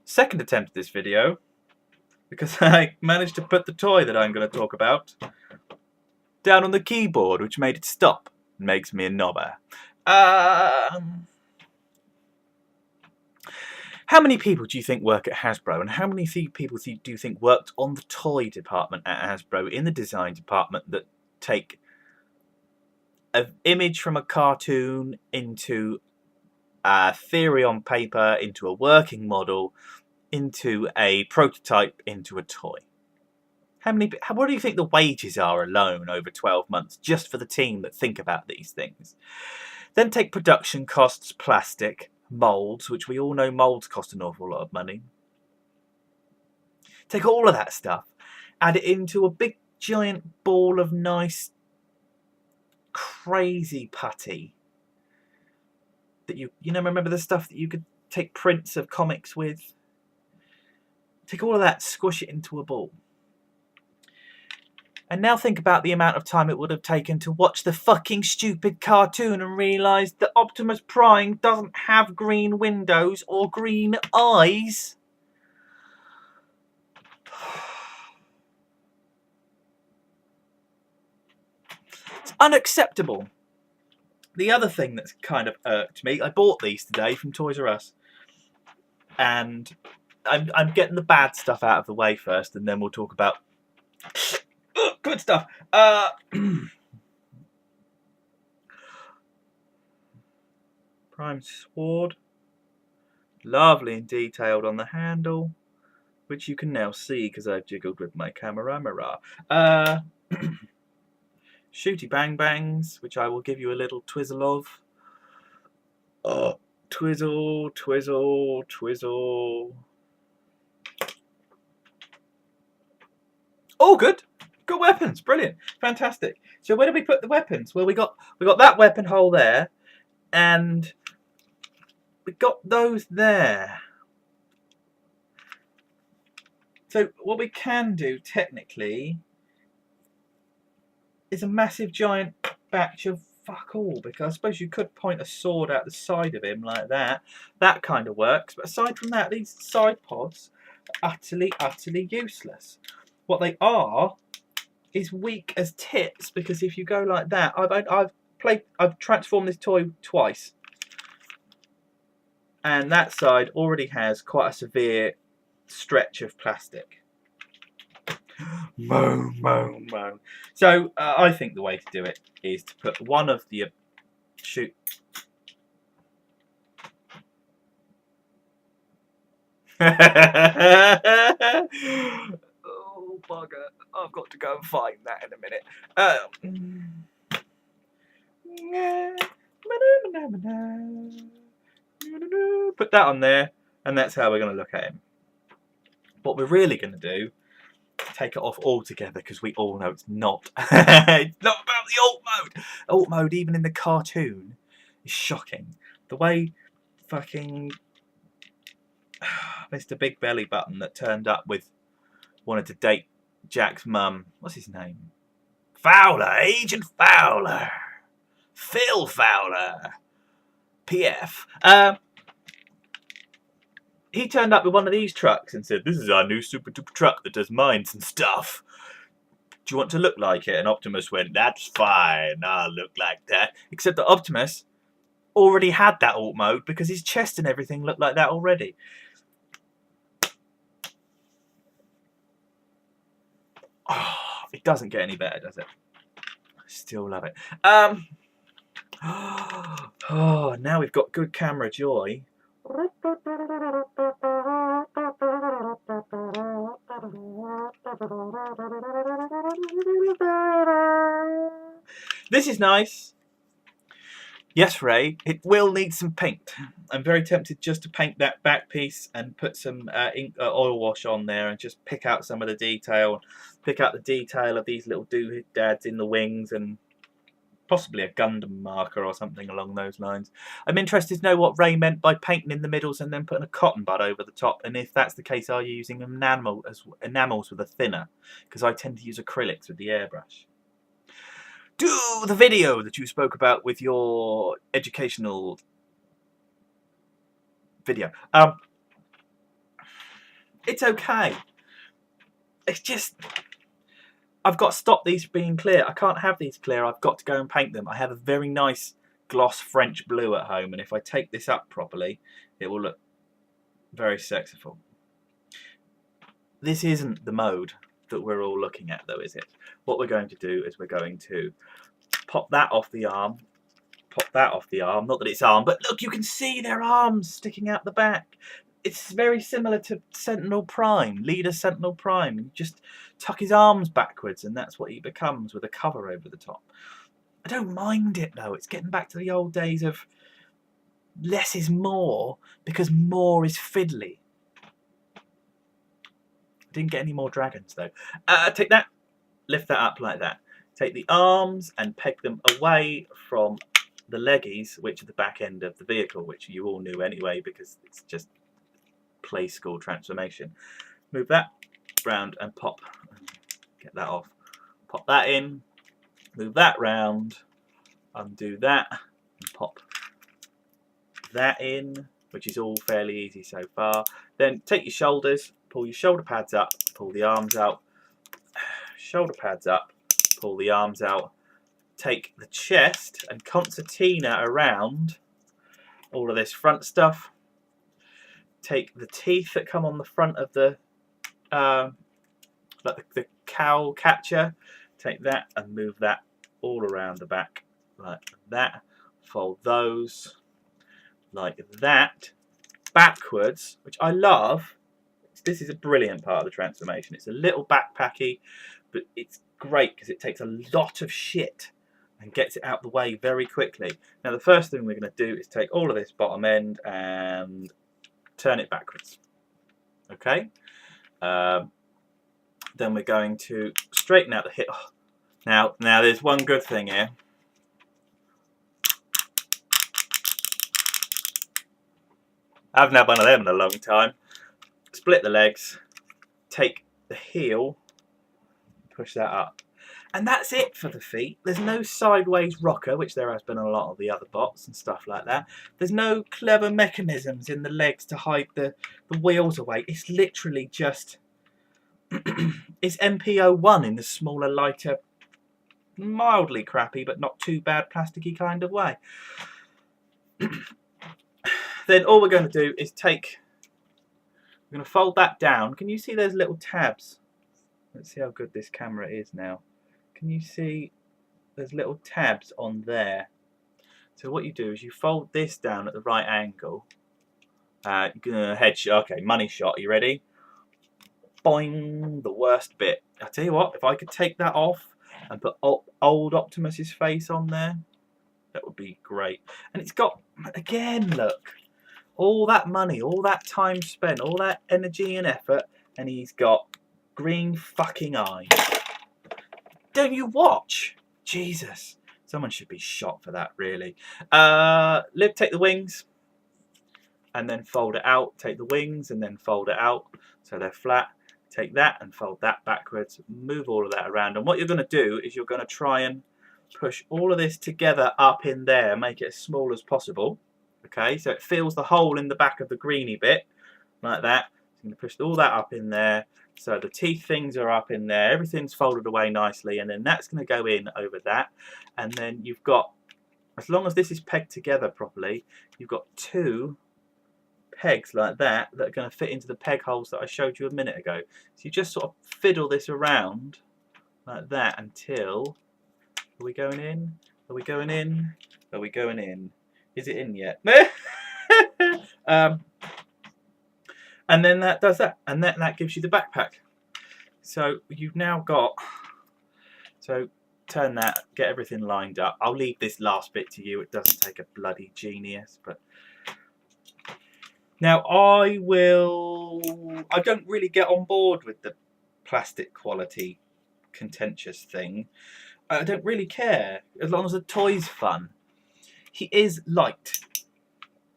Second attempt at this video, because I managed to put the toy that I'm going to talk about down on the keyboard, which made it stop. Makes me a knobber. How many people do you think work at Hasbro, and how many people do you think worked on the toy department at Hasbro, in the design department, that take an image from a cartoon into a theory on paper, into a working model, into a prototype, into a toy? What do you think the wages are alone over 12 months just for the team that think about these things? Then take production costs, plastic, moulds, which we all know moulds cost an awful lot of money. Take all of that stuff, add it into a big giant ball of nice crazy putty that you remember the stuff that you could take prints of comics with? Take all of that, squish it into a ball. And now think about the amount of time it would have taken to watch the fucking stupid cartoon and realise that Optimus Prime doesn't have green windows or green eyes. It's unacceptable. The other thing that's kind of irked me, I bought these today from Toys R Us. And I'm getting the bad stuff out of the way first, and then we'll talk about good stuff. Prime sword, lovely and detailed on the handle, which you can now see because I've jiggled with my camera. Shooty bang bangs, which I will give you a little twizzle of. Oh, twizzle, twizzle, twizzle. Oh, good. Good weapons. Brilliant. Fantastic. So where do we put the weapons? Well, we got that weapon hole there, and we got those there. So what we can do technically is a massive giant batch of fuck all, because I suppose you could point a sword out the side of him like that. That kind of works. But aside from that, these side pods are utterly, utterly useless. What they are is weak as tits, because if you go like that, I've transformed this toy twice, and that side already has quite a severe stretch of plastic. Moan, moan, moan. So I think the way to do it is to put one of the shoot. Oh bugger! I've got to go and find that in a minute. Put that on there, and that's how we're going to look at him. What we're really going to do, take it off altogether, because we all know it's not. It's not about the alt mode. Alt mode, even in the cartoon, is shocking. The way fucking Mr. Big Belly Button that turned up wanted to date Jack's mum. What's his name? Fowler, Agent Fowler, Phil Fowler, PF. He turned up with one of these trucks and said, "This is our new super duper truck that does mines and stuff. Do you want to look like it?" And Optimus went, "That's fine, I'll look like that." Except that Optimus already had that alt mode, because his chest and everything looked like that already. Oh, it doesn't get any better, does it? I still love it. Oh, now we've got good camera joy. This is nice. Yes, Ray, it will need some paint. I'm very tempted just to paint that back piece and put some oil wash on there and just pick out some of the detail. Pick out the detail of these little doodads in the wings, and possibly a Gundam marker or something along those lines. I'm interested to know what Ray meant by painting in the middles and then putting a cotton bud over the top, and if that's the case, are you using enamels with a thinner? Because I tend to use acrylics with the airbrush. Do the video that you spoke about with your educational video. It's okay. It's just, I've got to stop these being clear. I can't have these clear. I've got to go and paint them. I have a very nice gloss French blue at home, and if I take this up properly, it will look very sexiful. This isn't the mode that we're all looking at, though, is it? What we're going to do is we're going to pop that off the arm, pop that off the arm. Not that it's arm, but look, you can see their arms sticking out the back. It's very similar to Sentinel Prime, Leader Sentinel Prime. You just tuck his arms backwards and that's what he becomes with a cover over the top. I don't mind it though. It's getting back to the old days of less is more because more is fiddly. Didn't get any more dragons though. Take that, lift that up like that. Take the arms and peg them away from the leggies, which are the back end of the vehicle, which you all knew anyway because it's just play school transformation. Move that round and pop. Get that off. Pop that in. Move that round. Undo that and pop that in, which is all fairly easy so far. Then take your shoulders, pull your shoulder pads up, pull the arms out. Shoulder pads up, pull the arms out. Take the chest and concertina around all of this front stuff. Take the teeth that come on the front of the like the cowl catcher, take that and move that all around the back like that. Fold those like that backwards, which I love. This is a brilliant part of the transformation. It's a little backpacky, but it's great because it takes a lot of shit and gets it out the way very quickly. Now the first thing we're going to do is take all of this bottom end and turn it backwards. Okay. Then we're going to straighten out the hip. Oh, now there's one good thing here. I haven't had one of them in a long time. Split the legs, take the heel, push that up. And that's it for the feet. There's no sideways rocker, which there has been a lot of the other bots and stuff like that. There's no clever mechanisms in the legs to hide the wheels away. It's literally just... it's MPO1 in the smaller, lighter, mildly crappy, but not too bad plasticky kind of way. Then all we're going to do is take... We're going to fold that down. Can you see those little tabs? Let's see how good this camera is now. Can you see there's little tabs on there? So what you do is you fold this down at the right angle. You're gonna headshot. Okay, money shot. You ready? Boing! The worst bit. I tell you what, if I could take that off and put old Optimus's face on there, that would be great. And it's got, again, look, all that money, all that time spent, all that energy and effort, and he's got green fucking eyes. Don't you watch? Jesus. Someone should be shot for that, really. Take the wings and then fold it out. Take the wings and then fold it out so they're flat. Take that and fold that backwards. Move all of that around. And what you're going to do is you're going to try and push all of this together up in there. Make it as small as possible. Okay, so it fills the hole in the back of the greeny bit like that. So I'm going to push all that up in there. So the teeth things are up in there, everything's folded away nicely, and then that's going to go in over that. And then you've got, as long as this is pegged together properly, you've got two pegs like that that are going to fit into the peg holes that I showed you a minute ago. So you just sort of fiddle this around like that until, are we going in? Are we going in? Are we going in? Is it in yet? And then that does that, and then that gives you the backpack. So you've now got, so turn that, get everything lined up. I'll leave this last bit to you. It doesn't take a bloody genius, but now I don't really get on board with the plastic quality contentious thing. I don't really care as long as the toy's fun. He is light.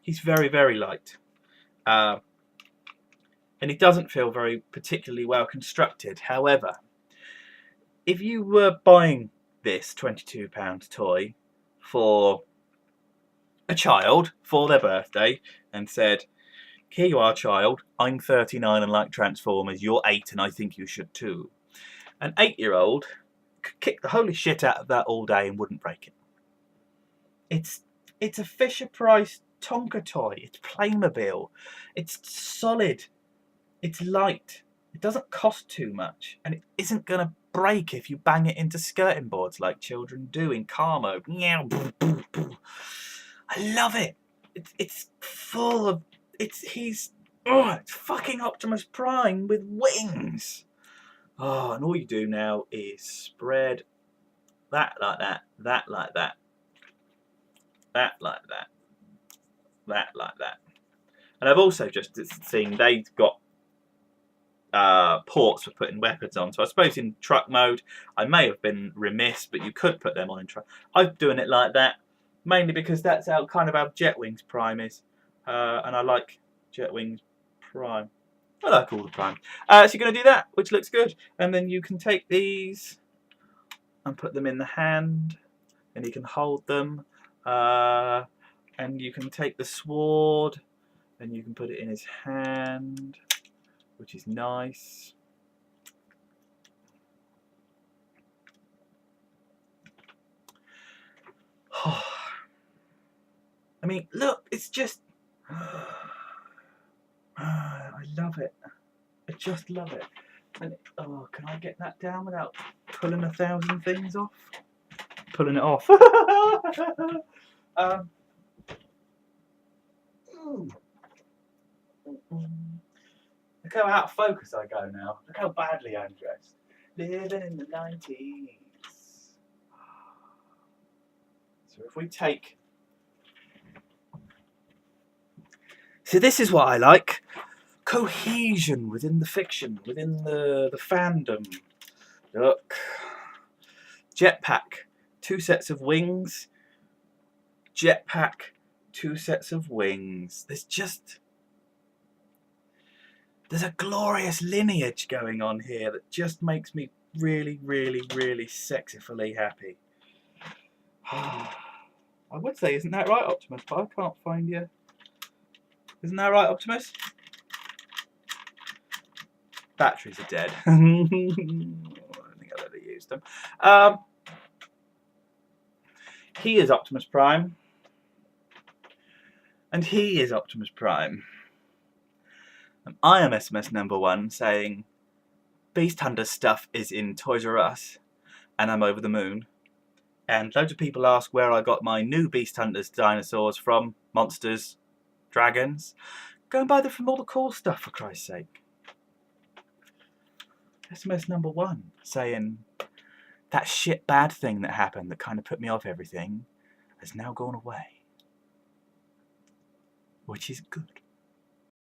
He's very, very light. And he doesn't feel very particularly well constructed. However, if you were buying this £22 toy for a child for their birthday and said, Here you are, child. I'm 39 and like Transformers. You're 8 and I think you should too. An 8-year-old could kick the holy shit out of that all day and wouldn't break it. It's a Fisher-Price Tonka toy. It's Playmobil. It's solid. It's light. It doesn't cost too much. And it isn't going to break if you bang it into skirting boards like children do in car mode. I love it. It's full of... It's fucking Optimus Prime with wings. Oh, and all you do now is spread that like that, that like that, that like that, that like that. And I've also just seen they've got ports for putting weapons on. So I suppose in truck mode, I may have been remiss, but you could put them on in truck. I'm doing it like that, mainly because that's how Jetwings Prime is. And I like Jetwings Prime. I like all the Prime. So you're going to do that, which looks good. And then you can take these and put them in the hand. And you can hold them. And you can take the sword and you can put it in his hand, which is nice. I mean, look, it's just... I love it. I just love it. And oh, can I get that down without pulling 1,000 things off? Pulling it off. Look how out of focus I go now. Look how badly I'm dressed. Living in the 90s. So if we take... So this is what I like. Cohesion within the fiction, within the fandom. Look. Jetpack. 2 sets of wings. Jetpack. 2 sets of wings. There's a glorious lineage going on here that just makes me really, really, really sexifully happy. I would say, isn't that right, Optimus? But I can't find you. Isn't that right, Optimus? Batteries are dead. I don't think I've ever used them. He is Optimus Prime. And he is Optimus Prime. And I am SMS number 1 saying Beast Hunter stuff is in Toys R Us and I'm over the moon. And loads of people ask where I got my new Beast Hunters dinosaurs from, monsters, dragons. Go and buy them from all the cool stuff, for Christ's sake. SMS number 1 saying that shit bad thing that happened that kind of put me off everything has now gone away. Which is good.